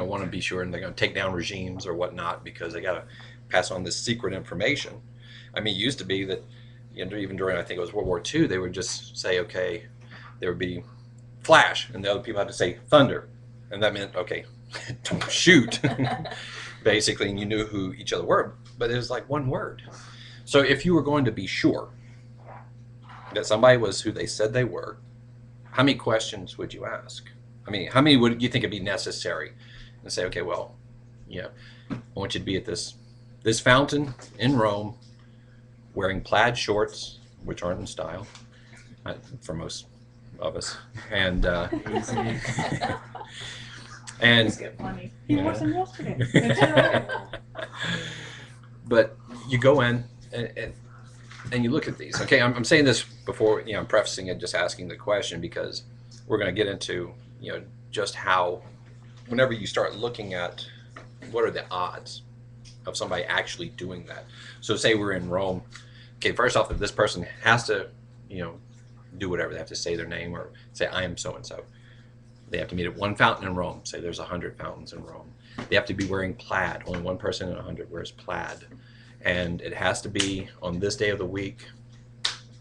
want to be sure, and they're going to take down regimes or whatnot because they got to pass on this secret information. I mean, it used to be that, even during, I think it was World War II, they would just say, okay, there would be flash, and the other people had to say thunder, and that meant, okay, don't shoot, basically, and you knew who each other were, but it was like one word. So if you were going to be sure that somebody was who they said they were, how many questions would you ask? I mean, how many would you think would be necessary? And say, okay, well, yeah, I want you to be at this fountain in Rome, wearing plaid shorts, which aren't in style for most of us, and and Just get funny. He wore some yesterday. That's right. but you go in and you look at these. Okay, I'm saying this before, I'm prefacing it, just asking the question because we're going to get into, just how, whenever you start looking at what are the odds of somebody actually doing that. So say we're in Rome. Okay, first off, if this person has to, do whatever, they have to say their name or say, I am so and so. They have to meet at one fountain in Rome. Say there's 100 fountains in Rome. They have to be wearing plaid. Only one person in 100 wears plaid. And it has to be on this day of the week.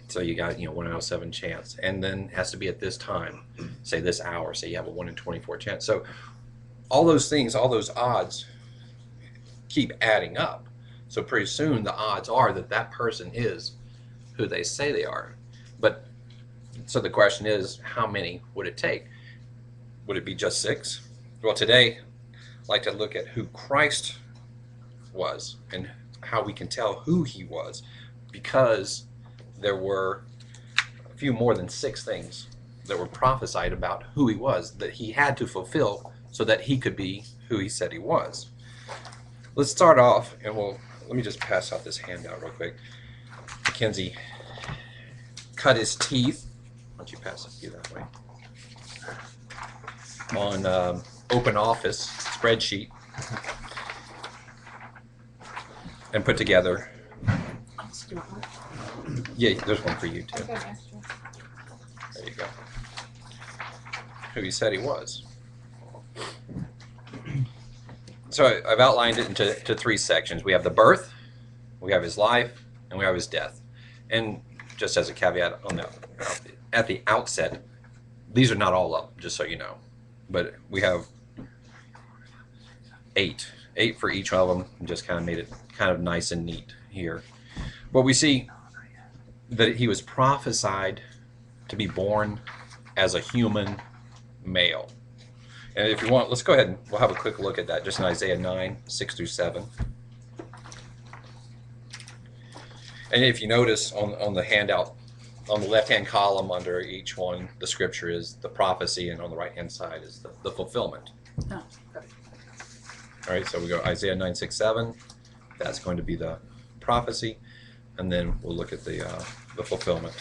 So you got, 1 out of 7 chance. And then it has to be at this time, say this hour, say you have a 1 in 24 chance. So all those things, all those odds keep adding up. So pretty soon the odds are that that person is who they say they are. But so the question is, how many would it take? Would it be just 6? Well, today I'd like to look at who Christ was and how we can tell who he was, because there were a few more than 6 things that were prophesied about who he was, that he had to fulfill so that he could be who he said he was. Let's start off, and let me just pass out this handout real quick. Mackenzie cut his teeth. Why don't you pass it you that way? On Open Office spreadsheet, and put together. Yeah, there's one for you too. Okay, extra. There you go. Who he said he was. So I've outlined it into 3 sections. We have the birth, we have his life, and we have his death. And just as a caveat at the outset, these are not all up, just so you know. But we have 8 for each of them. Just kind of made it kind of nice and neat here. But we see that he was prophesied to be born as a human male. And if you want, let's go ahead and we'll have a quick look at that, just in Isaiah 9, 6 through 7. And if you notice on the handout, on the left-hand column under each one, the scripture is the prophecy, and on the right-hand side is the fulfillment. Oh, okay. All right, so we go Isaiah 9, 6, 7. That's going to be the prophecy, and then we'll look at the fulfillment.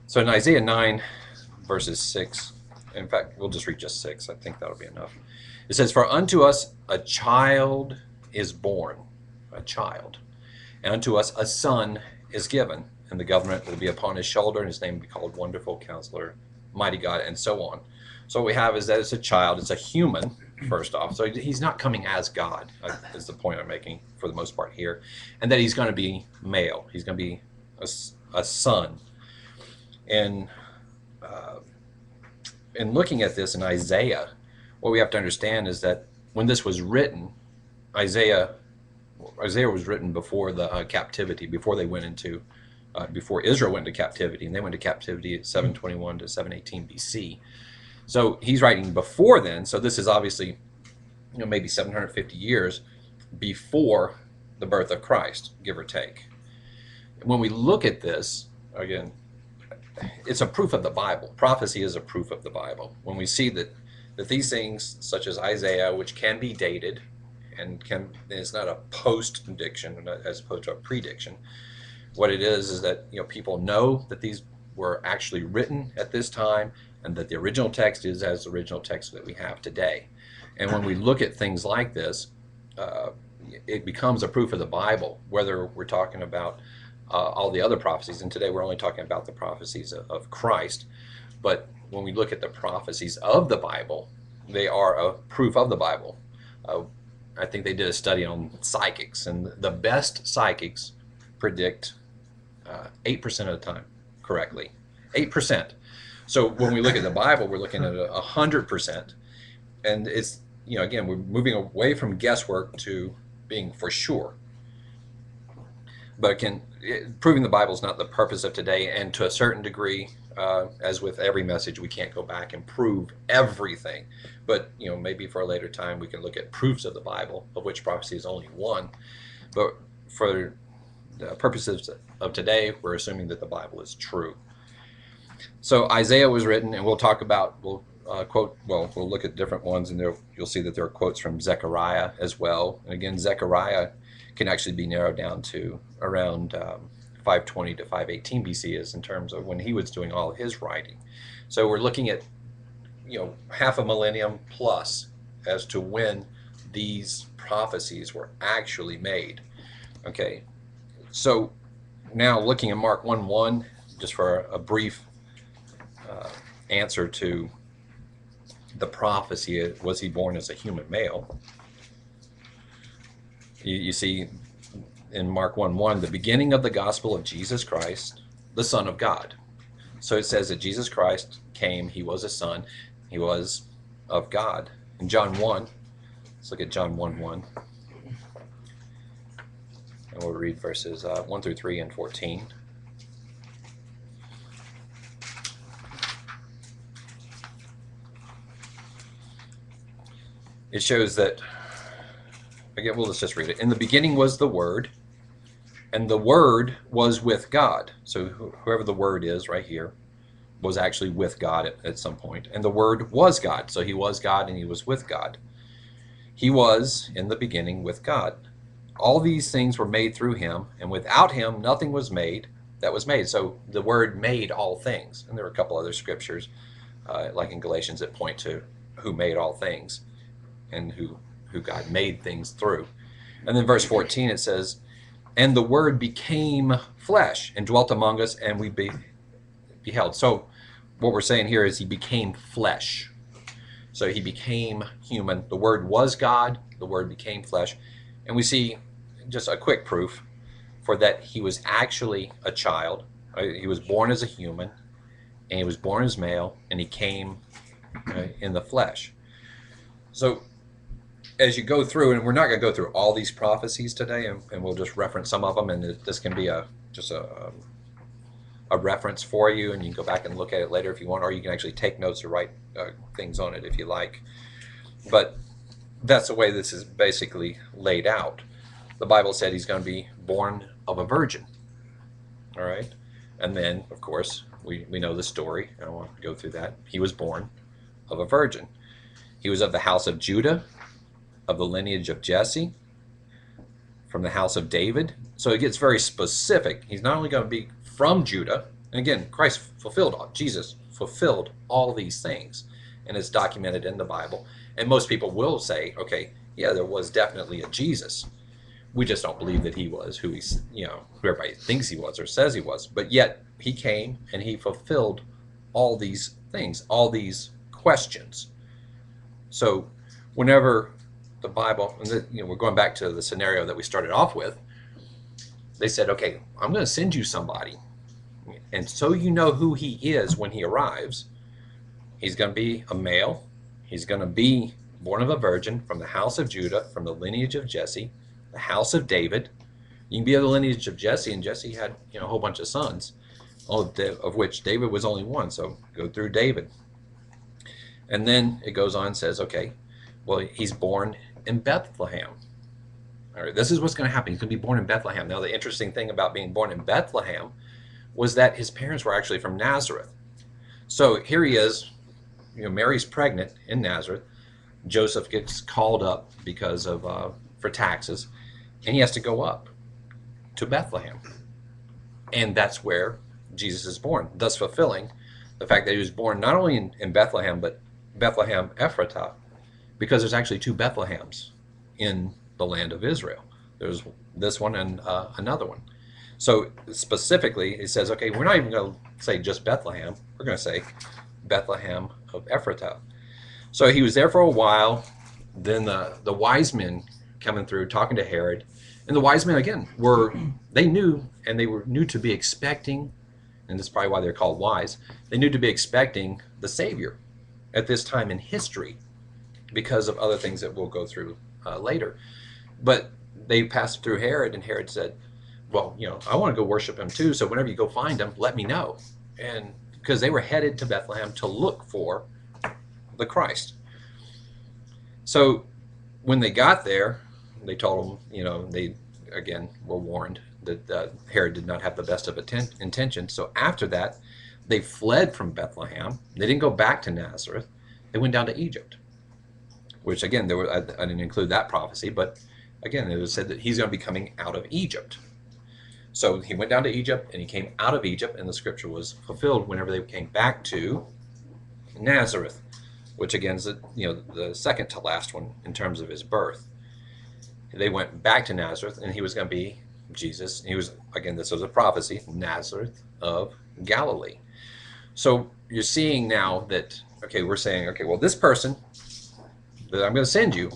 So in Isaiah 9, verses 6, in fact, we'll just read just 6. I think that'll be enough. It says, "For unto us a child is born, a child, and unto us a son is given, and the government will be upon his shoulder, and his name will be called Wonderful Counselor, Mighty God," and so on. So what we have is that it's a child, it's a human, first off. So he's not coming as God, is the point I'm making for the most part here. And that he's going to be male. He's going to be a son. And in looking at this in Isaiah, what we have to understand is that when this was written, Isaiah was written before the captivity, before they went into, before Israel went into captivity, and they went to captivity at 721 to 718 BC. So he's writing before then. So this is obviously, maybe 750 years before the birth of Christ, give or take. When we look at this, again, it's a proof of the Bible. Prophecy is a proof of the Bible. When we see that these things, such as Isaiah, which can be dated, and it's not a post-diction as opposed to a prediction. What it is that people know that these were actually written at this time, and that the original text is as the original text that we have today. And when we look at things like this, it becomes a proof of the Bible, whether we're talking about all the other prophecies, and today we're only talking about the prophecies of Christ. But when we look at the prophecies of the Bible, they are a proof of the Bible. Uh, I think they did a study on psychics, and the best psychics predict 8% of the time correctly. 8%. So when we look at the Bible, we're looking at 100%. And it's, again, we're moving away from guesswork to being for sure. But again, proving the Bible is not the purpose of today. And to a certain degree, as with every message, we can't go back and prove everything. But, maybe for a later time, we can look at proofs of the Bible, of which prophecy is only one. But for the purposes of today, we're assuming that the Bible is true. So Isaiah was written, and we'll look at different ones, and you'll see that there are quotes from Zechariah as well. And again, Zechariah can actually be narrowed down to around 520 to 518 BC is in terms of when he was doing all of his writing. So we're looking at, half a millennium plus as to when these prophecies were actually made. Okay, so now looking at Mark 1:1, just for a brief answer to the prophecy, was he born as a human male? You see in Mark 1:1, the beginning of the gospel of Jesus Christ, the Son of God. So it says that Jesus Christ came, he was a son, he was of God. In John 1, let's look at John 1:1. And we'll read verses 1 through 3 and 14. It shows that, again, let's just read it. In the beginning was the Word, and the Word was with God. So whoever the Word is right here was actually with God at some point. And the Word was God. So he was God and he was with God. He was in the beginning with God. All these things were made through him, and without him nothing was made that was made. So the Word made all things. And there are a couple other scriptures, like in Galatians, that point to who made all things and who God made things through. And then verse 14, it says, and the Word became flesh and dwelt among us, and we beheld. So what we're saying here is he became flesh. So he became human. The Word was God. The Word became flesh. And we see just a quick proof for that he was actually a child. He was born as a human, and he was born as male, and he came in the flesh. So as you go through, and we're not going to go through all these prophecies today, and we'll just reference some of them, and this can be just a reference for you, and you can go back and look at it later if you want, or you can actually take notes or write things on it if you like. But that's the way this is basically laid out. The Bible said he's going to be born of a virgin. All right? And then, of course, we know the story. I don't want to go through that. He was born of a virgin. He was of the house of Judah, of the lineage of Jesse, from the house of David. So it gets very specific. He's not only going to be from Judah, and again, Jesus fulfilled all these things, and it's documented in the Bible. And most people will say, okay, yeah, there was definitely a Jesus. We just don't believe that he was who who everybody thinks he was or says he was. But yet he came and he fulfilled all these things, all these questions. So whenever the Bible, and we're going back to the scenario that we started off with, they said, okay, I'm going to send you somebody. And so you know who he is when he arrives. He's going to be a male. He's going to be born of a virgin from the house of Judah, from the lineage of Jesse, the house of David. You can be of the lineage of Jesse, and Jesse had a whole bunch of sons, of which David was only one. So go through David. And then it goes on and says, okay, well, he's born in Bethlehem. All right, this is what's going to happen. He's going to be born in Bethlehem. Now, the interesting thing about being born in Bethlehem was that his parents were actually from Nazareth. So here he is, Mary's pregnant in Nazareth. Joseph gets called up because of for taxes, and he has to go up to Bethlehem. And that's where Jesus is born, thus fulfilling the fact that he was born not only in Bethlehem, but Bethlehem Ephratah, because there's actually two Bethlehems in the land of Israel. There's this one and another one. So specifically, it says, okay, we're not even going to say just Bethlehem. We're going to say Bethlehem of Ephratah. So he was there for a while. Then the wise men coming through, talking to Herod, and the wise men again they knew, and they were knew to be expecting, and this is probably why they're called wise. They knew to be expecting the Savior at this time in history because of other things that we'll go through later. But they passed through Herod, and Herod said, "Well, I want to go worship him too. So whenever you go find him, let me know." And because they were headed to Bethlehem to look for the Christ. So when they got there, they told him, they again were warned that Herod did not have the best of intentions. So after that, they fled from Bethlehem. They didn't go back to Nazareth. They went down to Egypt, which again, I didn't include that prophecy, but again, it was said that he's going to be coming out of Egypt. So he went down to Egypt, and he came out of Egypt, and the scripture was fulfilled whenever they came back to Nazareth, which again is the second to last one in terms of his birth. They went back to Nazareth, and he was going to be Jesus. He was, again, this was a prophecy, Nazareth of Galilee. So you're seeing now that, okay, we're saying, okay, well, this person that I'm going to send you,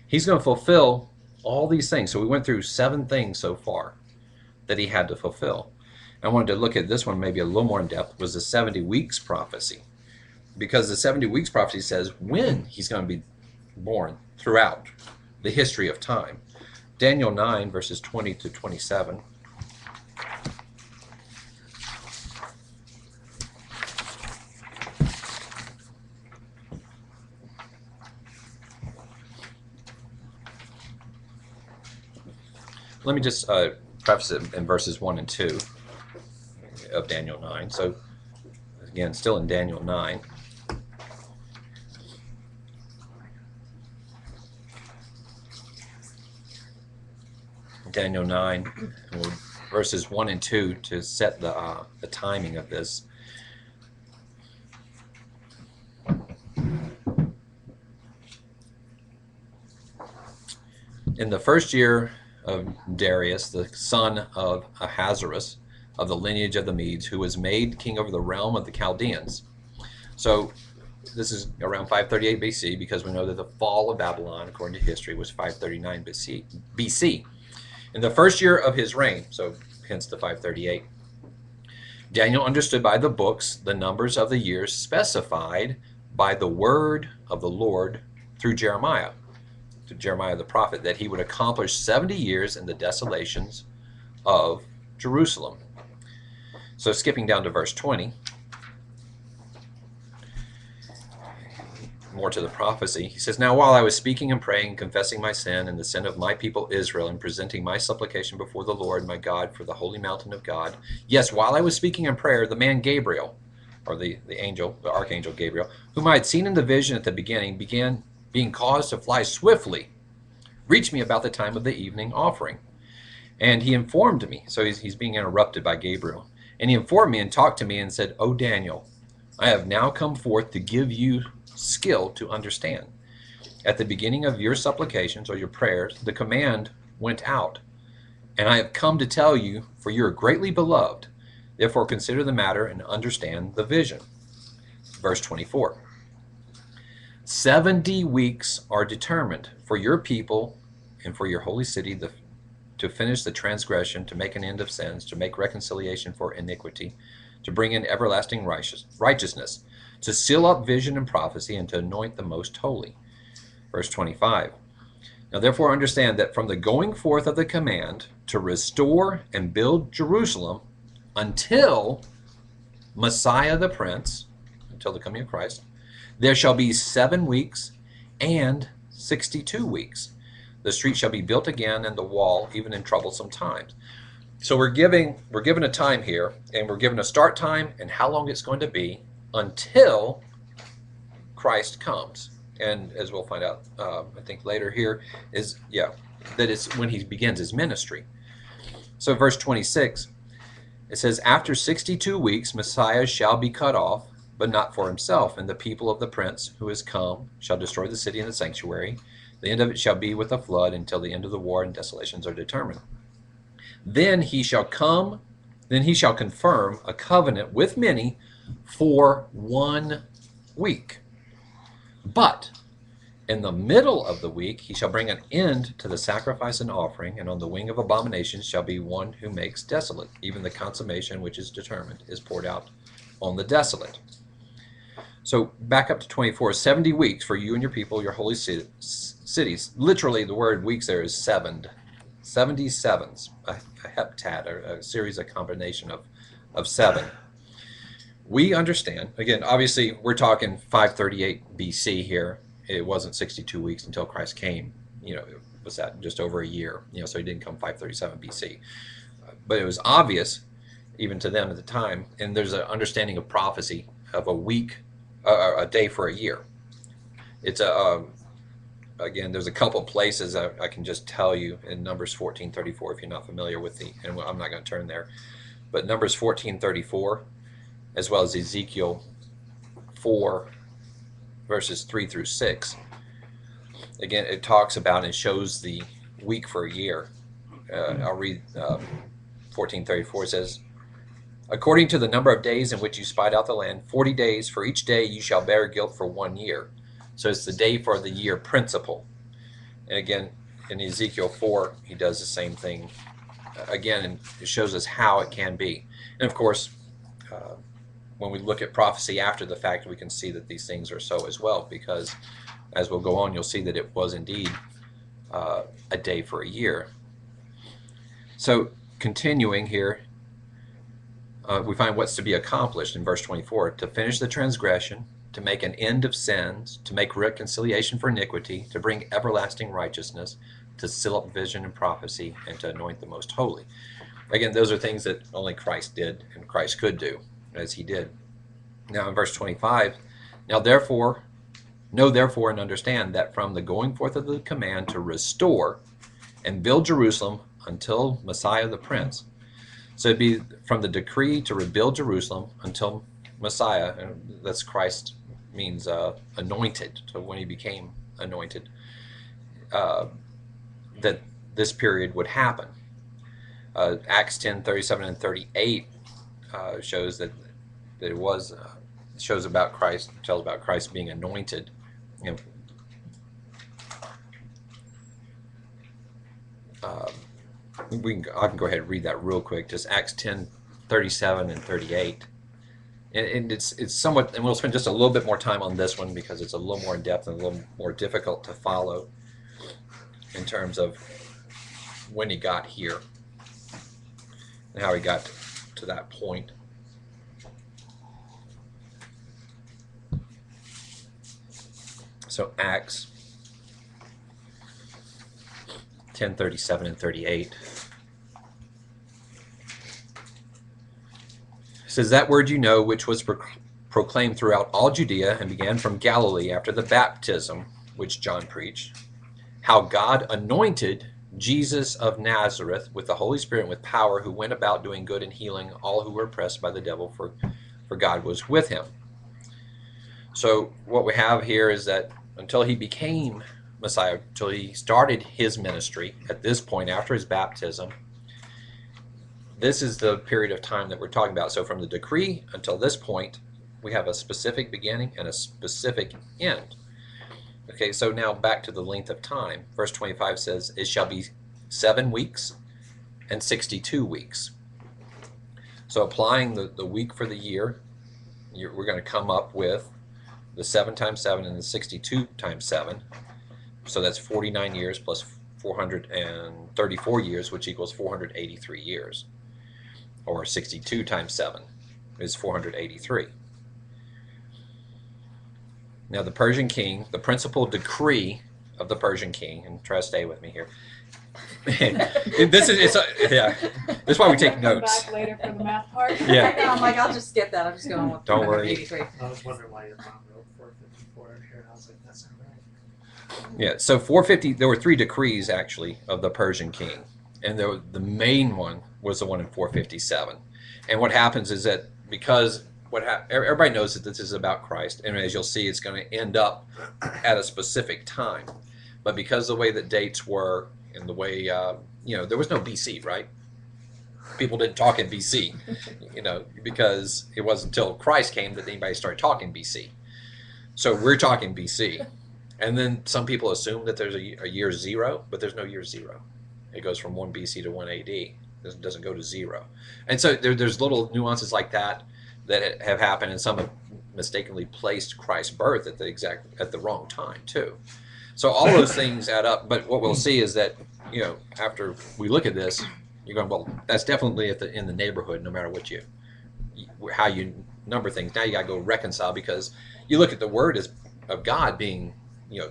he's going to fulfill all these things. So we went through 7 things so far that he had to fulfill. I wanted to look at this one maybe a little more in depth, was the 70 weeks prophecy. Because the 70 weeks prophecy says when he's going to be born throughout the history of time. Daniel 9, verses 20 to 27. Let me just preface it in verses 1 and 2 of Daniel 9. So, again, still in Daniel 9. Daniel 9, verses 1 and 2 to set the timing of this. In the first year of Darius, the son of Ahasuerus, of the lineage of the Medes, who was made king over the realm of the Chaldeans. So this is around 538 BC, because we know that the fall of Babylon, according to history, was 539 BC. In the first year of his reign, so hence the 538, Daniel understood by the books the numbers of the years specified by the word of the Lord through Jeremiah, to Jeremiah the prophet, that he would accomplish 70 years in the desolations of Jerusalem. So skipping down to verse 20, more to the prophecy, he says, "Now while I was speaking and praying and confessing my sin and the sin of my people Israel, and presenting my supplication before the Lord my God for the holy mountain of God, yes, while I was speaking in prayer, the man Gabriel," or the angel, the archangel Gabriel, "whom I had seen in the vision at the beginning, began being caused to fly swiftly, reached me about the time of the evening offering. And he informed me," so he's being interrupted by Gabriel, "and he informed me and talked to me and said, 'O Daniel, I have now come forth to give you skill to understand. At the beginning of your supplications or your prayers, the command went out, and I have come to tell you, for you are greatly beloved. Therefore consider the matter and understand the vision.'" Verse 24. 70 weeks are determined for your people and for your holy city to finish the transgression, to make an end of sins, to make reconciliation for iniquity, to bring in everlasting righteousness, to seal up vision and prophecy, and to anoint the most holy. Verse 25. "Now therefore understand that from the going forth of the command to restore and build Jerusalem until Messiah the Prince," until the coming of Christ, "there shall be 7 weeks and 62 weeks. The street shall be built again, and the wall, even in troublesome times." So we're given a time here, and we're given a start time and how long it's going to be until Christ comes. And as we'll find out, I think later here, that it's when he begins his ministry. So verse 26, it says, "After 62 weeks, Messiah shall be cut off, but not for himself, and the people of the prince who is come shall destroy the city and the sanctuary. The end of it shall be with a flood until the end of the war and desolations are determined. Then he shall confirm a covenant with many for 1 week." But in the middle of the week he shall bring an end to the sacrifice and offering, and on the wing of abominations shall be one who makes desolate. Even the consummation which is determined is poured out on the desolate. So back up to 24, 70 weeks for you and your people, your holy cities. Literally, the word weeks there is sevened. 70 sevens, a heptad, or a series, a combination of seven. We understand, again, obviously, we're talking 538 BC here. It wasn't 62 weeks until Christ came. It was that just over a year, so he didn't come 537 BC. But it was obvious, even to them at the time, and there's an understanding of prophecy of a week, a day for a year. It's again, there's a couple places I can just tell you in Numbers 14:34 if you're not familiar with and I'm not going to turn there, but Numbers 14:34, as well as Ezekiel 4 verses 3 through 6. Again, it talks about and shows the week for a year. I'll read 14:34. It says, according to the number of days in which you spied out the land, 40 days, for each day you shall bear guilt for 1 year. So it's the day for the year principle. And again, in Ezekiel 4, he does the same thing. Again, and it shows us how it can be. And of course, when we look at prophecy after the fact, we can see that these things are so as well, because as we'll go on, you'll see that it was indeed a day for a year. So continuing here, we find what's to be accomplished in verse 24: to finish the transgression, to make an end of sins, to make reconciliation for iniquity, to bring everlasting righteousness, to seal up vision and prophecy, and to anoint the most holy. Again, those are things that only Christ did and Christ could do, as he did. Now in verse 25, now therefore, know therefore and understand that from the going forth of the command to restore and build Jerusalem until Messiah the Prince. So it'd be from the decree to rebuild Jerusalem until Messiah, and that's Christ means anointed, so when he became anointed, that this period would happen. Acts 10:37 and 38 shows that it was shows about Christ, tells about Christ being anointed. I can go ahead and read that real quick. Just Acts 10:37 and 38. And it's somewhat, and we'll spend just a little bit more time on this one because it's a little more in depth and a little more difficult to follow in terms of when he got here and how he got to that point. So Acts 10:37 and 38. It says, that word you know, which was proclaimed throughout all Judea and began from Galilee after the baptism which John preached, how God anointed Jesus of Nazareth with the Holy Spirit and with power, who went about doing good and healing all who were oppressed by the devil, for God was with him. So what we have here is that until he became Messiah, until he started his ministry at this point after his baptism, this is the period of time that we're talking about. So from the decree until this point, we have a specific beginning and a specific end. Okay, so now back to the length of time. Verse 25 says, it shall be 7 weeks and 62 weeks. So applying the week for the year, we're going to come up with the 7 times 7 and the 62 times 7. So that's 49 years plus 434 years, which equals 483 years. Or 62 times 7 is 483. Now the Persian king, the principal decree of the Persian king, and try to stay with me here. This is why we take notes. Back later for the math part. Yeah. I'm like, I'll just skip that. I'm just going with Don't worry. 83. I was wondering why your mom wrote 454 in here. I was like, that's not right. Yeah, so 450, there were 3 decrees actually of the Persian king. And the main one was the one in 457. And what happens is that because everybody knows that this is about Christ, and as you'll see, it's going to end up at a specific time. But because the way that dates were, and the way, there was no BC, right? People didn't talk in BC, because it wasn't until Christ came that anybody started talking BC. So we're talking BC. And then some people assume that there's a year zero, but there's no year zero. It goes from 1 BC to 1 AD. It doesn't go to zero. And so there's little nuances like that that have happened, and some have mistakenly placed Christ's birth at the wrong time too. So all those things add up. But what we'll see is that, after we look at this, you're going, well, that's definitely in the neighborhood, no matter how you number things. Now you got to go reconcile, because you look at the word of God being,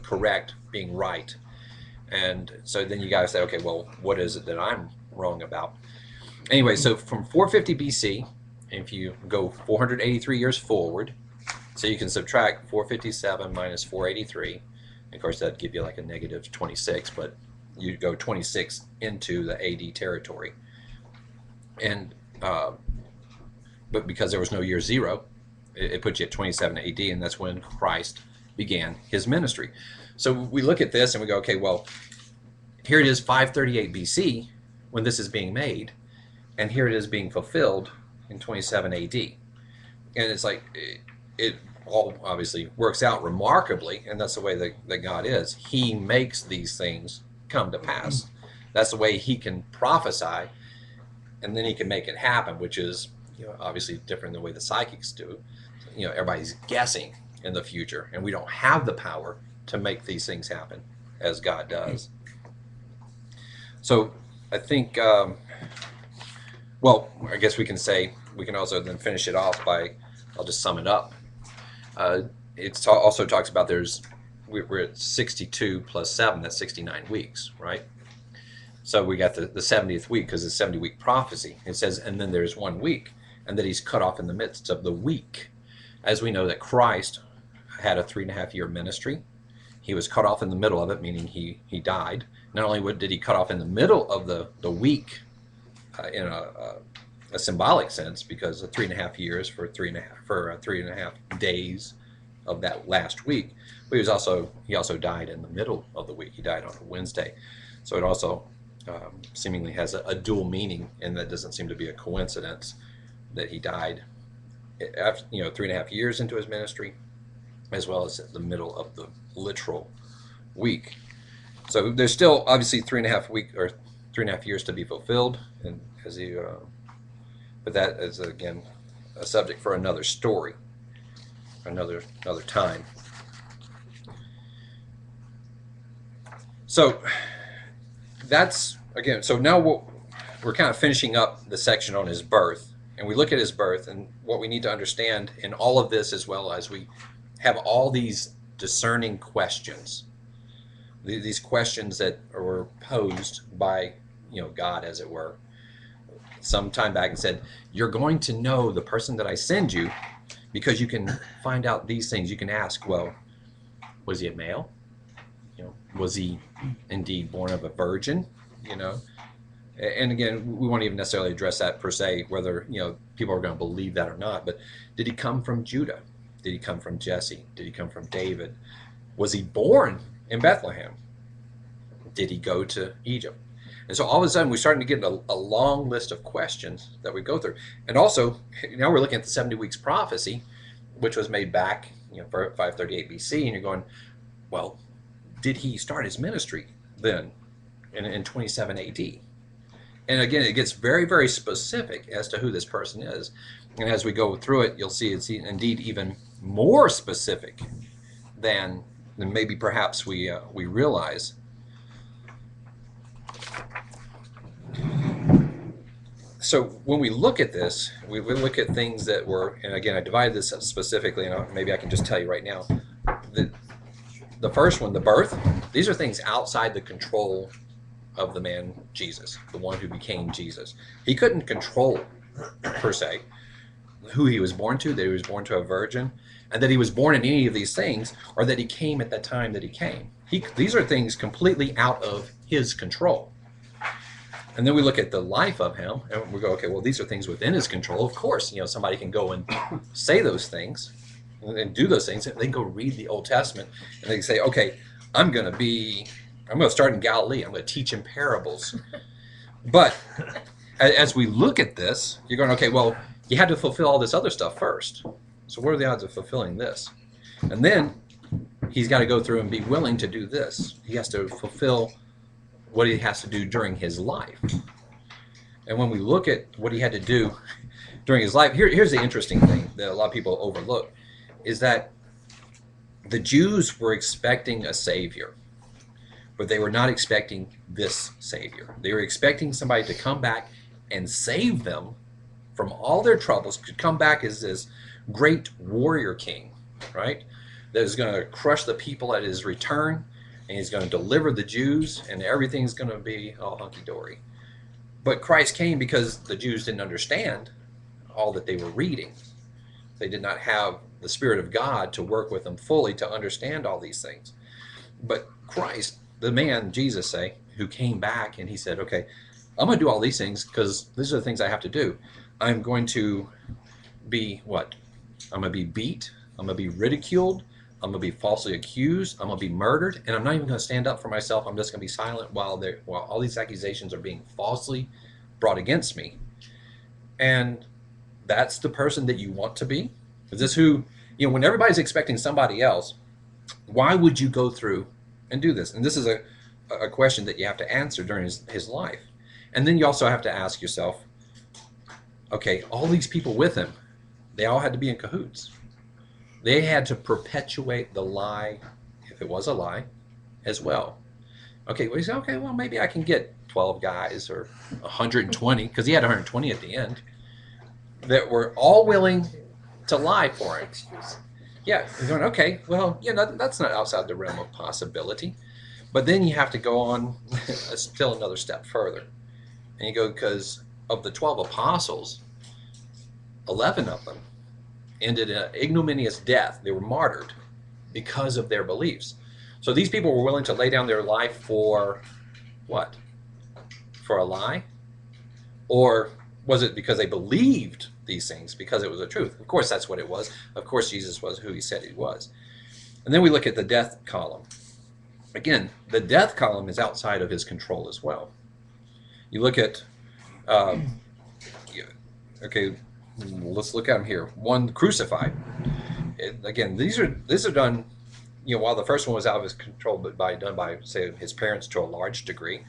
correct, being right. And so then you got to say, okay, well, what is it that I'm wrong about? Anyway, so from 450 BC, if you go 483 years forward, so you can subtract 457 minus 483. Of course, that'd give you like a negative 26, but you go 26 into the AD territory. And but because there was no year zero, it puts you at 27 AD, and that's when Christ began his ministry. So we look at this and we go, okay, well, here it is 538 BC when this is being made, and here it is being fulfilled in 27 AD. And it's like, it all obviously works out remarkably, and that's the way that God is. He makes these things come to pass. That's the way he can prophesy, and then he can make it happen, which is, obviously different than the way the psychics do. Everybody's guessing in the future, and we don't have the power to make these things happen as God does. So I think, well, I guess we can also then finish it off by, I'll just sum it up. It also talks about we're at 62 plus 7, that's 69 weeks, right? So we got the 70th week, because it's a 70-week prophecy. It says, and then there's 1 week, and that he's cut off in the midst of the week. As we know that Christ had a 3.5-year ministry. He was cut off in the middle of it, meaning he died. Not only did he cut off in the middle of the week, in a symbolic sense, because of 3.5 years for 3.5 days of that last week, but he also died in the middle of the week. He died on a Wednesday, so it also seemingly has a dual meaning, and that doesn't seem to be a coincidence that he died after, 3.5 years into his ministry, as well as at the middle of the literal week. So there's still obviously 3.5 years to be fulfilled, and but that is again a subject for another story, another time. So that's again. So now we're kind of finishing up the section on his birth, and we look at his birth, and what we need to understand in all of this, as well as we have all these discerning questions, these questions that were posed by God, as it were, some time back, and said, you're going to know the person that I send you, because you can find out these things. You can ask, well, was he a male? Was he indeed born of a virgin? And again, we won't even necessarily address that per se, whether people are going to believe that or not. But did he come from Judah? Did he come from Jesse? Did he come from David? Was he born in Bethlehem? Did he go to Egypt? And so all of a sudden we're starting to get a long list of questions that we go through. And also, now we're looking at the 70 weeks prophecy, which was made back for 538 BC, and you're going, well, did he start his ministry then in 27 AD? And again, it gets very, very specific as to who this person is. And as we go through it, you'll see it's indeed even more specific than maybe perhaps we realize. So when we look at this, we look at things that were, and again, I divided this up specifically, and maybe I can just tell you right now, the first one, the birth, these are things outside the control of the man Jesus, the one who became Jesus. He couldn't control, per se, who he was born to, that he was born to a virgin, and that he was born in any of these things, or that he came at the time that he came. These are things completely out of his control. And then we look at the life of him, and we go, okay, well, these are things within his control. Of course, somebody can go and say those things and do those things. They can go read the Old Testament, and they can say, okay, I'm going to start in Galilee. I'm going to teach in parables. But as we look at this, you're going, okay, well, you had to fulfill all this other stuff first. So what are the odds of fulfilling this? And then he's got to go through and be willing to do this. He has to fulfill what he has to do during his life. And when we look at what he had to do during his life, here's the interesting thing that a lot of people overlook is that the Jews were expecting a savior, but they were not expecting this savior. They were expecting somebody to come back and save them from all their troubles, could come back as this great warrior king, right? That is going to crush the people at his return, and he's going to deliver the Jews, and everything's going to be all hunky dory. But Christ came because the Jews didn't understand all that they were reading. They did not have the Spirit of God to work with them fully to understand all these things. But Christ, the man, Jesus say, who came back and he said, okay, I'm going to do all these things because these are the things I have to do. I'm going to be what? I'm going to be beat. I'm going to be ridiculed. I'm going to be falsely accused. I'm going to be murdered. And I'm not even going to stand up for myself. I'm just going to be silent while all these accusations are being falsely brought against me. And that's the person that you want to be? Is this who, when everybody's expecting somebody else, why would you go through and do this? And this is a question that you have to answer during his life. And then you also have to ask yourself, okay, all these people with him, they all had to be in cahoots. They had to perpetuate the lie, if it was a lie, as well. Okay, well, he said, okay, well, maybe I can get 12 guys or 120, because he had 120 at the end, that were all willing to lie for him. Yeah, you're going, okay, well, that's not outside the realm of possibility. But then you have to go on still another step further. And you go, because of the 12 apostles, 11 of them ended in an ignominious death. They were martyred because of their beliefs. So these people were willing to lay down their life for what? For a lie? Or was it because they believed these things, because it was the truth? Of course, that's what it was. Of course, Jesus was who he said he was. And then we look at the death column. Again, the death column is outside of his control as well. You look at, okay, let's look at him here. One crucified. Again, these are done, while the first one was out of his control, but done by, say, his parents to a large degree.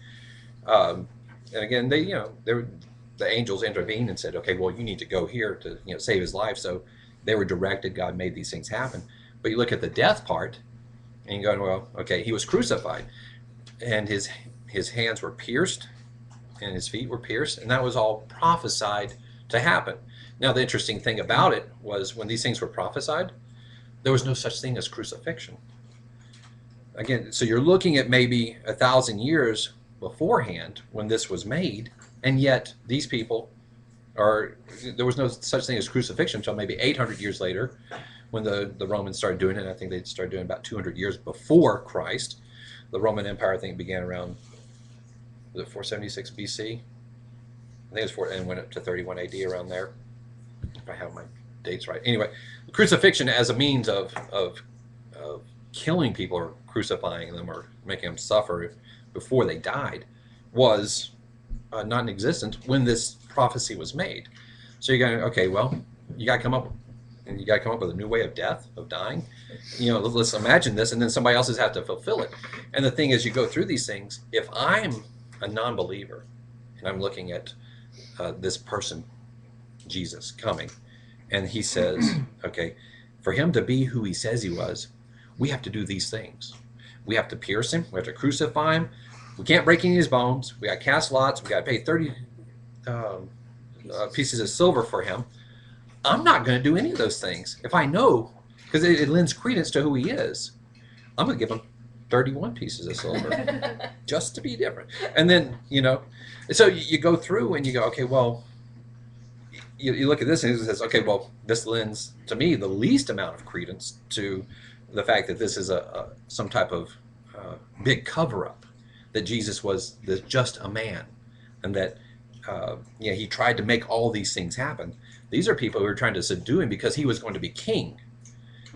And again, they were, the angels intervened and said, okay, well, you need to go here to save his life. So they were directed. God made these things happen. But you look at the death part, and you go, well, okay, he was crucified, and his hands were pierced, and his feet were pierced, and that was all prophesied to happen. Now, the interesting thing about it was when these things were prophesied, there was no such thing as crucifixion. Again, so you're looking at maybe 1,000 years beforehand when this was made, and yet these people there was no such thing as crucifixion until maybe 800 years later when the Romans started doing it. I think they started doing it about 200 years before Christ. The Roman Empire, I think, began around, was it 476 BC? I think it was 4, and went up to 31 AD around there, if I have my dates right. Anyway, crucifixion as a means of killing people or crucifying them or making them suffer before they died was not in existence when this prophecy was made. So you're going, okay, well, you got to come up with a new way of death, of dying. Let's imagine this, and then somebody else has had to fulfill it. And the thing is, you go through these things. If I'm a non-believer and I'm looking at this person, Jesus, coming, and he says, okay, for him to be who he says he was, we have to do these things. We have to pierce him. We have to crucify him. We can't break any of his bones. We got to cast lots. We got to pay 30 pieces of silver for him. I'm not going to do any of those things. If I know, because it lends credence to who he is, I'm going to give him 31 pieces of silver just to be different. And then, so you go through and you go, okay, well, you look at this and it says, okay, well, this lends to me the least amount of credence to the fact that this is some type of big cover-up, that Jesus was just a man, and that he tried to make all these things happen. These are people who were trying to subdue him because he was going to be king.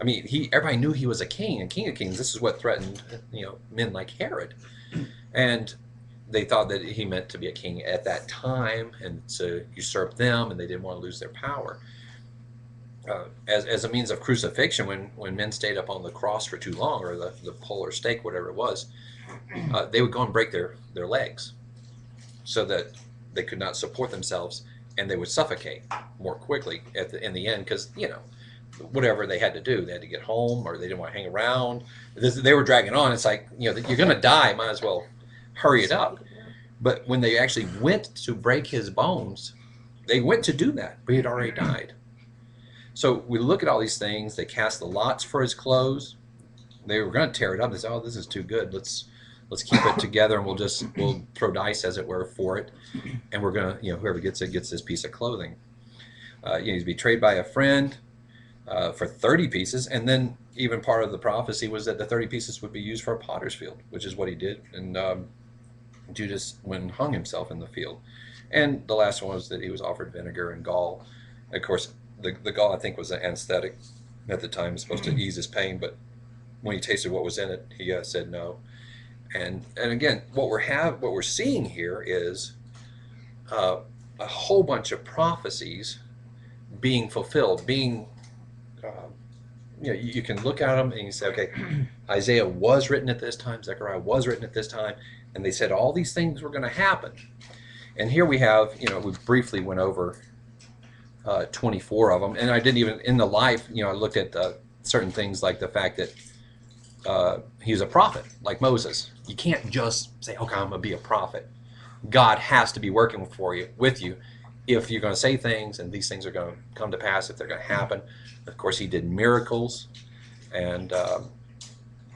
I mean, everybody knew he was a king and king of kings. This is what threatened, men like Herod, and they thought that he meant to be a king at that time and to usurp them, and they didn't want to lose their power. as a means of crucifixion, when men stayed up on the cross for too long, or the pole or stake, whatever it was, they would go and break their legs so that they could not support themselves, and they would suffocate more quickly in the end, because whatever they had to do, they had to get home, or they didn't want to hang around. They were dragging on. It's like, you're going to die, might as well hurry it up. But when they actually went to break his bones, they went to do that, but he had already died. So we look at all these things. They cast the lots for his clothes. They were going to tear it up. They said, "Oh, this is too good. Let's keep it together, and we'll throw dice, as it were, for it, and we're gonna, whoever gets it gets this piece of clothing." He's betrayed by a friend for 30 pieces, and then even part of the prophecy was that the 30 pieces would be used for a potter's field, which is what he did, and Judas when hung himself in the field. And the last one was that he was offered vinegar and gall. And of course, the gall, I think, was an anesthetic at the time. It was supposed to ease his pain, but when he tasted what was in it, he said no. And again, what we're seeing here is a whole bunch of prophecies being fulfilled. You can look at them and you say, okay, Isaiah was written at this time, Zechariah was written at this time, and they said all these things were going to happen. And here we have, we briefly went over 24 of them, and I didn't even, in the life, I looked at certain things, like the fact that he was a prophet, like Moses. You can't just say, okay, I'm going to be a prophet. God has to be working with you, if you're going to say things, and these things are going to come to pass, if they're going to happen. Of course, he did miracles, and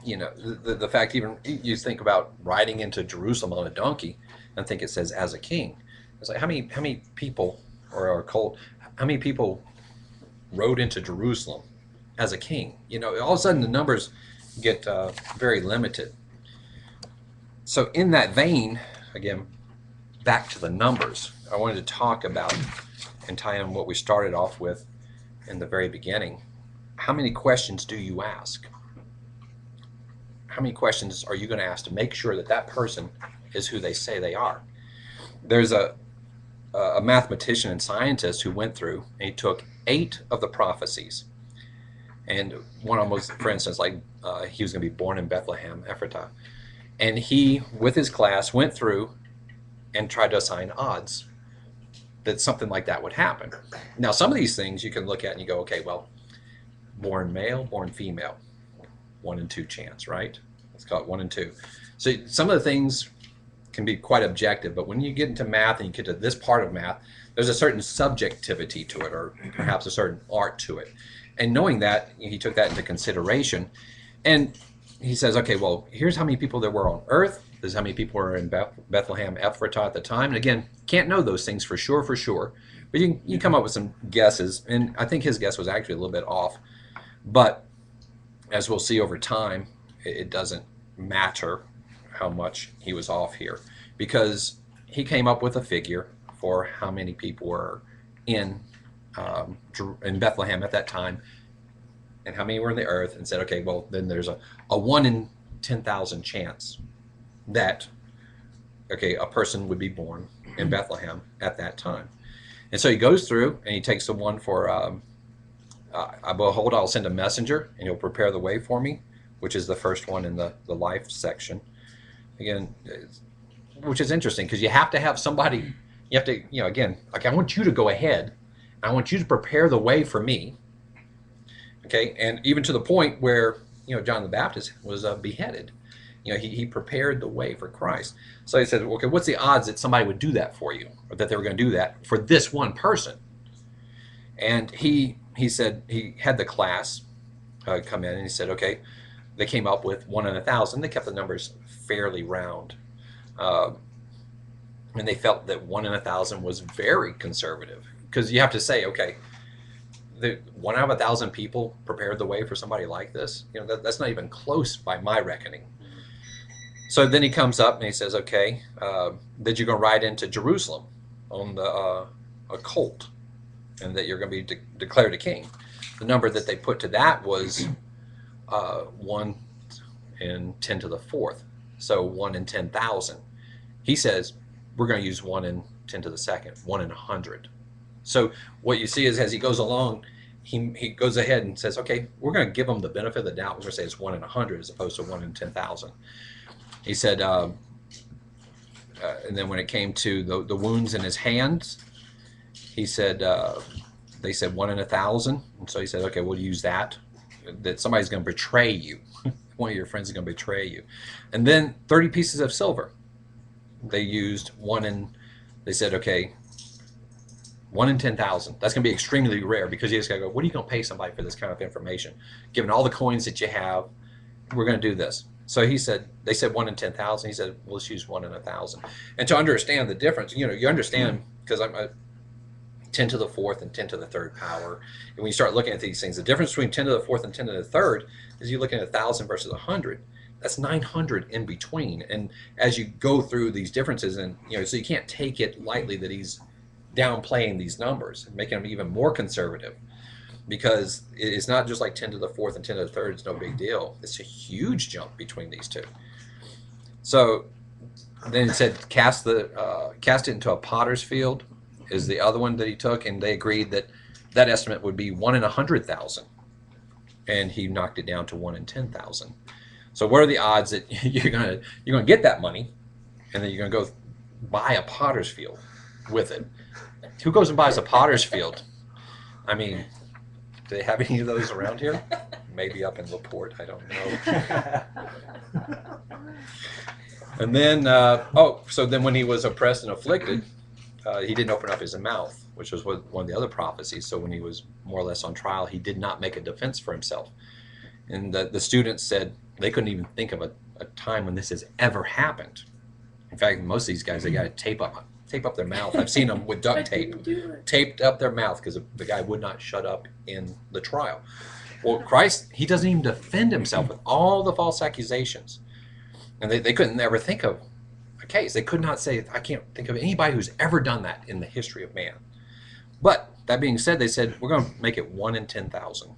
the fact, even you think about riding into Jerusalem on a donkey, and think it says as a king. It's like, how many people, or how many people rode into Jerusalem as a king? All of a sudden the numbers get very limited. So in that vein, again, back to the numbers, I wanted to talk about and tie in what we started off with in the very beginning. How many questions do you ask? How many questions are you going to ask to make sure that that person is who they say they are? There's a mathematician and scientist who went through, and he took 8 of the prophecies. And one of them was, for instance, like he was going to be born in Bethlehem, Ephratah. And he, with his class, went through and tried to assign odds that something like that would happen. Now, some of these things you can look at and you go, okay, well, born male, born female, 1 in 2 chance, right? Let's call it 1 in 2. So some of the things can be quite objective, but when you get into math and you get to this part of math, there's a certain subjectivity to it, or perhaps a certain art to it. And knowing that, he took that into consideration, and he says, okay, well, here's how many people there were on earth. This is how many people were in Bethlehem, Ephratah at the time. And again, can't know those things for sure, but you can come up with some guesses. And I think his guess was actually a little bit off. But as we'll see over time, it doesn't matter how much he was off here, because he came up with a figure for how many people were in Bethlehem at that time, and how many were in the earth, and said, okay, well, then there's a 1 in 10,000 chance that, okay, a person would be born in Bethlehem at that time. And so he goes through and he takes the one for, behold, I'll send a messenger and he'll prepare the way for me, which is the first one in the life section. Again, which is interesting, because you have to have somebody, you have to, again, like, I want you to go ahead. I want you to prepare the way for me. Okay, and even to the point where, John the Baptist was beheaded. He prepared the way for Christ. So he said, okay, what's the odds that somebody would do that for you, or that they were going to do that for this one person? And he said, he had the class come in, and he said, okay, they came up with 1 in 1,000. They kept the numbers fairly round. And they felt that 1 in 1,000 was very conservative, because you have to say, okay, 1 out of 1,000 people prepared the way for somebody like this. That's not even close by my reckoning. So then he comes up and he says, okay, that you're going to ride into Jerusalem on a colt, and that you're going to be declared a king. The number that they put to that was 1 in 10 to the 4th, so 1 in 10,000. He says, we're going to use 1 in 10 to the 2nd, 1 in 100. So what you see is, as he goes along, he goes ahead and says, okay, we're going to give them the benefit of the doubt. We're going to say it's 1 in 100 as opposed to 1 in 10,000. He said, and then when it came to the wounds in his hands, he said, they said 1 in 1,000. And so he said, okay, we'll use that. That somebody's going to betray you. One of your friends is going to betray you. And then 30 pieces of silver. They used they said, okay, 1 in 10,000. That's going to be extremely rare because you just got to go, what are you going to pay somebody for this kind of information? Given all the coins that you have, we're going to do this. So they said 1 in 10,000. He said, well, let's use 1 in 1,000. And to understand the difference, you understand, because I'm a 10 to the fourth and 10 to the third power. And when you start looking at these things, the difference between 10 to the fourth and 10 to the third is you're looking at 1,000 versus 100. That's 900 in between. And as you go through these differences, and so you can't take it lightly that he's downplaying these numbers and making them even more conservative, because it's not just like 10 to the fourth and 10 to the third. It's no big deal. It's a huge jump between these two. So then it said cast it into a potter's field is the other one that he took, and they agreed that estimate would be 1 in 100,000, and he knocked it down to 1 in 10,000. So what are the odds that you're gonna get that money, and then you're gonna go buy a potter's field with it? Who goes and buys a potter's field? I mean, do they have any of those around here? Maybe up in LaPorte, I don't know. And then, so then when he was oppressed and afflicted, he didn't open up his mouth, which was one of the other prophecies. So when he was more or less on trial, he did not make a defense for himself. And the students said they couldn't even think of a time when this has ever happened. In fact, most of these guys, they got to tape up their mouth. I've seen them with duct tape, taped up their mouth because the guy would not shut up in the trial. Well, Christ, he doesn't even defend himself with all the false accusations. And they couldn't ever think of a case. They could not say, I can't think of anybody who's ever done that in the history of man. But that being said, they said, we're going to make it 1 in 10,000.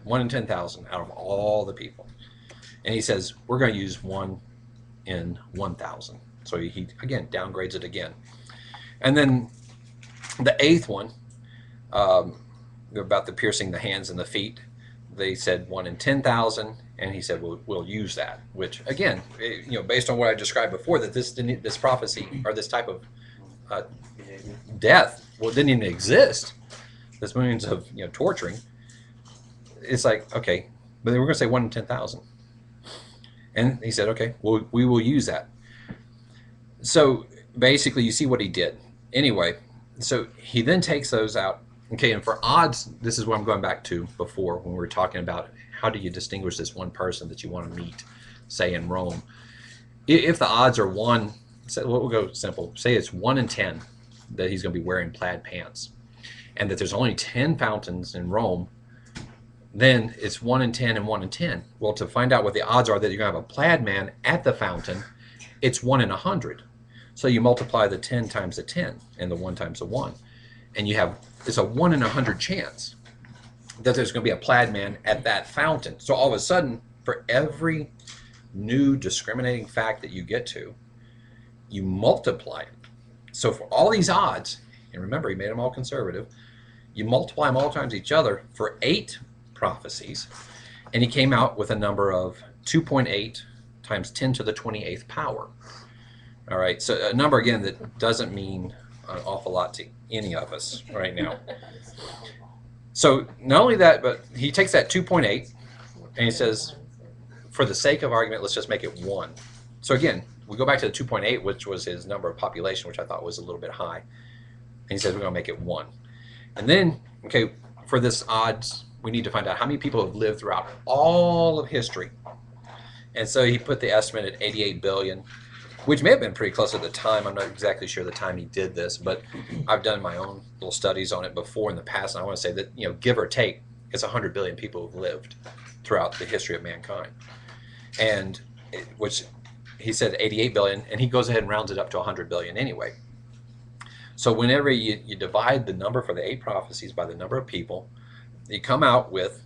1 in 10,000 out of all the people. And he says, we're going to use 1 in 1,000. So he again downgrades it again. And then the 8th one, about the piercing the hands and the feet, they said 1 in 10,000, and he said we'll use that. Which again, based on what I described before, that this prophecy or this type of death didn't even exist. This means of torturing. It's like, okay, but then we're going to say 1 in 10,000, and he said, okay, well, we will use that. So basically, you see what he did. Anyway, so he then takes those out. Okay, and for odds, this is what I'm going back to before when we were talking about how do you distinguish this one person that you want to meet, say in Rome. If the odds are 1, we'll go simple. Say it's 1 in 10 that he's going to be wearing plaid pants, and that there's only 10 fountains in Rome, then it's 1 in 10 and 1 in 10. Well, to find out what the odds are that you're going to have a plaid man at the fountain, it's 1 in 100. So you multiply the 10 times the 10 and the 1 times the 1. And it's a 1 in 100 chance that there's going to be a plaid man at that fountain. So all of a sudden, for every new discriminating fact that you get to, you multiply it. So for all these odds, and remember, he made them all conservative, you multiply them all times each other for 8 prophecies, and he came out with a number of 2.8 times 10 to the 28th power. All right, so a number, again, that doesn't mean an awful lot to any of us right now. So not only that, but he takes that 2.8 and he says, for the sake of argument, let's just make it 1. So again, we go back to the 2.8, which was his number of population, which I thought was a little bit high. And he says we're going to make it 1. And then, okay, for this odds, we need to find out how many people have lived throughout all of history. And so he put the estimate at 88 billion, which may have been pretty close at the time. I'm not exactly sure the time he did this, but I've done my own little studies on it before in the past, and I want to say that, give or take, it's 100 billion people who've lived throughout the history of mankind. And which he said 88 billion, and he goes ahead and rounds it up to 100 billion anyway. So whenever you divide the number for the 8 prophecies by the number of people, you come out with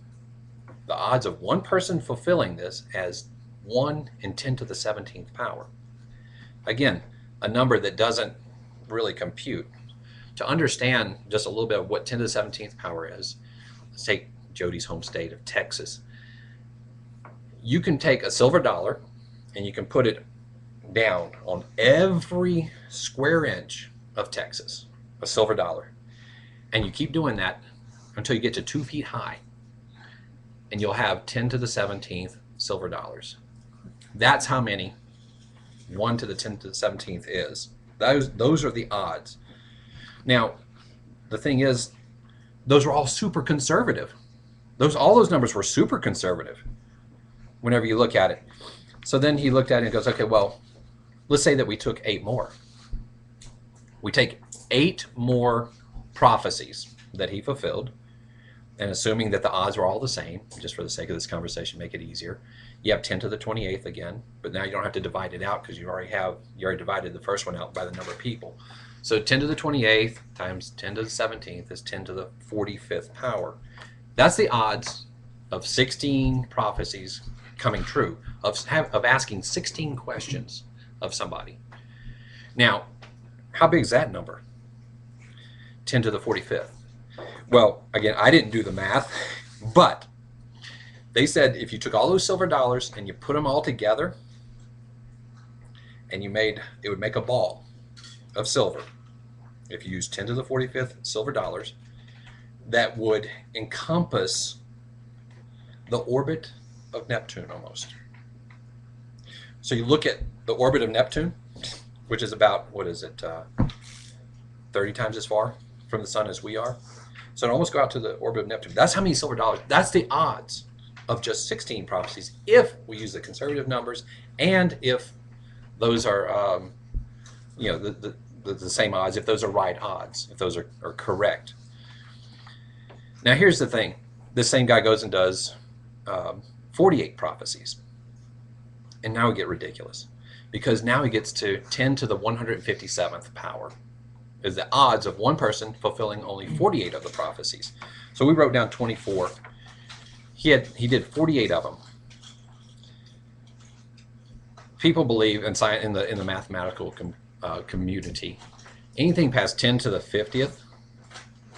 the odds of one person fulfilling this as 1 in 10 to the 17th power. Again, a number that doesn't really compute. To understand just a little bit of what 10 to the 17th power is, let's take Jody's home state of Texas. You can take a silver dollar and you can put it down on every square inch of Texas, a silver dollar. And you keep doing that until you get to 2 feet high. And you'll have 10 to the 17th silver dollars. That's how many 1 to the 10 to the 17th is. Those are the odds. Now, the thing is, those were all super conservative. All those numbers were super conservative whenever you look at it. So then he looked at it and goes, okay, well, let's say that we took 8 more. We take 8 more prophecies that he fulfilled, and assuming that the odds were all the same, just for the sake of this conversation, make it easier, you have 10 to the 28th again, but now you don't have to divide it out because you already divided the first one out by the number of people. So 10 to the 28th times 10 to the 17th is 10 to the 45th power. That's the odds of 16 prophecies coming true, of asking 16 questions of somebody. Now, how big is that number? 10 to the 45th. Well, again, I didn't do the math, but they said if you took all those silver dollars and you put them all together and it would make a ball of silver. If you use 10 to the 45th silver dollars, that would encompass the orbit of Neptune almost. So you look at the orbit of Neptune, which is about, 30 times as far from the sun as we are. So it almost go out to the orbit of Neptune. That's how many silver dollars. That's the odds of just 16 prophecies if we use the conservative numbers and if those are, the same odds, if those are right odds, if those are correct. Now here's the thing. This same guy goes and does 48 prophecies. And now we get ridiculous. Because now he gets to 10 to the 157th power. Is the odds of one person fulfilling only 48 of the prophecies. So we wrote down 24. He did 48 of them. People believe in the mathematical community, anything past 10 to the 50th,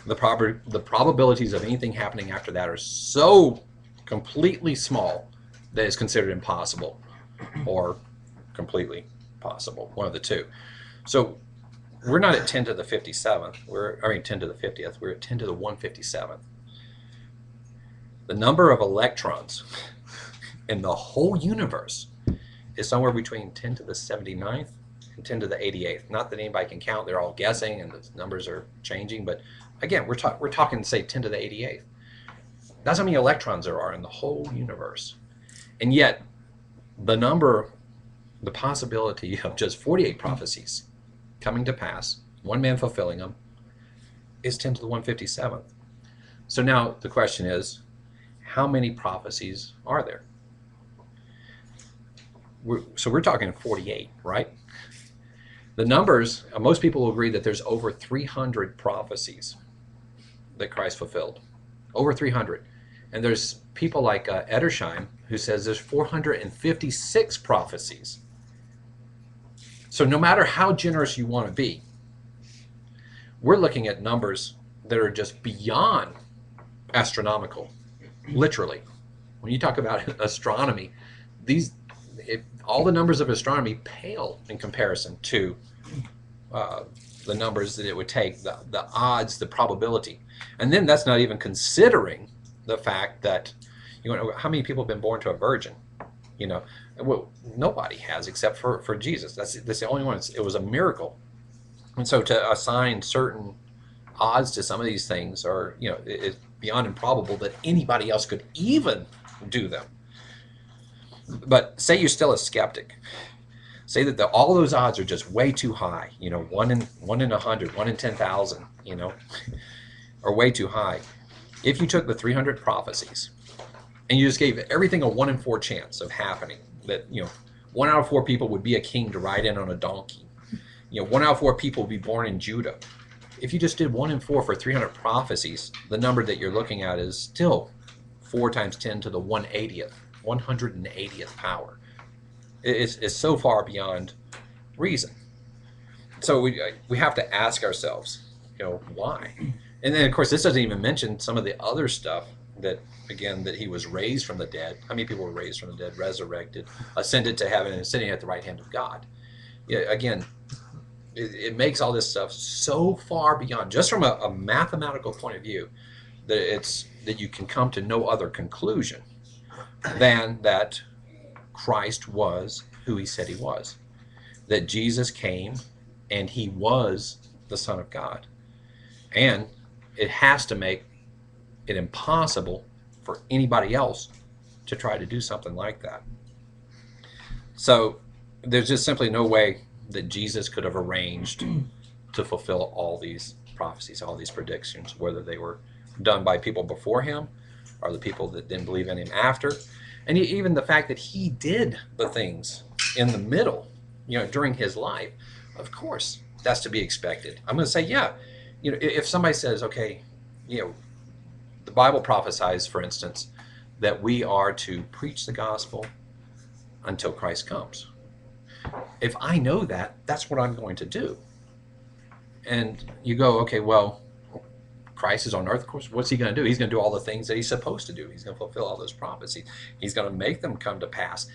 the probabilities of anything happening after that are so completely small that it's considered impossible or completely possible, one of the two. So we're not at 10 to the 57th. 10 to the 50th. We're at 10 to the 157th. The number of electrons in the whole universe is somewhere between 10 to the 79th and 10 to the 88th. Not that anybody can count. They're all guessing and the numbers are changing. But again, we're talking, say, 10 to the 88th. That's how many electrons there are in the whole universe. And yet, the possibility of just 48 prophecies coming to pass, one man fulfilling them, is 10 to the 157th. So now the question is, how many prophecies are there? We're talking 48, right? The numbers, most people will agree that there's over 300 prophecies that Christ fulfilled. Over 300. And there's people like Edersheim who says there's 456 prophecies. So no matter how generous you want to be, we're looking at numbers that are just beyond astronomical, literally. When you talk about astronomy, all the numbers of astronomy pale in comparison to the numbers that it would take, the odds, the probability. And then that's not even considering the fact that, how many people have been born to a virgin? Well, nobody has except for Jesus. That's the only one. It was a miracle. And so to assign certain odds to some of these things it's beyond improbable that anybody else could even do them. But say you're still a skeptic. Say that all those odds are just way too high. 1 in 100, 1 in 10,000. Are way too high. If you took the 300 prophecies and you just gave everything a 1 in 4 chance of happening, that 1 out of 4 people would be a king to ride in on a donkey. 1 out of 4 people would be born in Judah. If you just did 1 in 4 for 300 prophecies, the number that you're looking at is still 4 times 10 to the 180th power. It's so far beyond reason. So we have to ask ourselves, why? And then, of course, this doesn't even mention some of the other stuff that, again, that he was raised from the dead. How many people were raised from the dead, resurrected, ascended to heaven, and sitting at the right hand of God? Yeah, again, it makes all this stuff so far beyond, just from a mathematical point of view, that you can come to no other conclusion than that Christ was who he said he was. That Jesus came and he was the Son of God. And it has to make it impossible for anybody else to try to do something like that. So there's just simply no way that Jesus could have arranged to fulfill all these prophecies, all these predictions, whether they were done by people before him or the people that didn't believe in him after. And even the fact that he did the things in the middle, during his life, of course, that's to be expected. I'm going to say, yeah, if somebody says, okay, the Bible prophesies, for instance, that we are to preach the gospel until Christ comes. If I know that, that's what I'm going to do. And you go, okay, well, Christ is on earth. Of course, what's he going to do? He's going to do all the things that he's supposed to do. He's going to fulfill all those prophecies. He's going to make them come to pass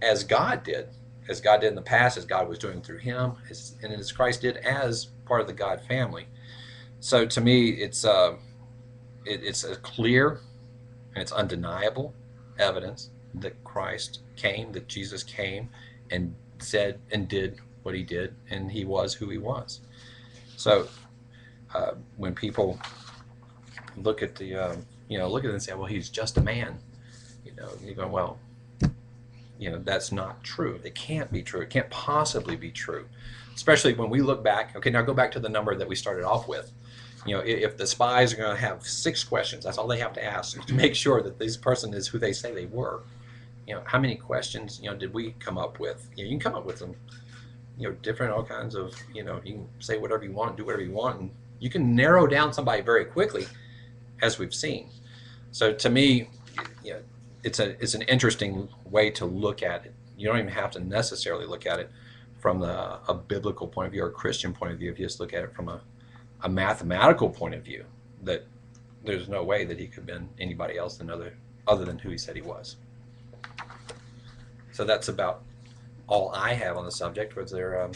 as God did in the past, as God was doing through him, and as Christ did as part of the God family. So to me, it's a clear and it's undeniable evidence that Christ came, that Jesus came and said and did what he did, and he was who he was. So when people look at look at it and say, well, he's just a man, you go, well, that's not true. It can't be true. It can't possibly be true, especially when we look back. Okay, now go back to the number that we started off with. If the spies are going to have 6 questions, that's all they have to ask to make sure that this person is who they say they were. How many questions, did we come up with? You can come up with them, different, all kinds of, you can say whatever you want, do whatever you want, and you can narrow down somebody very quickly, as we've seen. So to me, it's an interesting way to look at it. You don't even have to necessarily look at it from a biblical point of view or a Christian point of view. If you just look at it from a mathematical point of view, that there's no way that he could have been anybody else other than who he said he was. So that's about all I have on the subject. Was there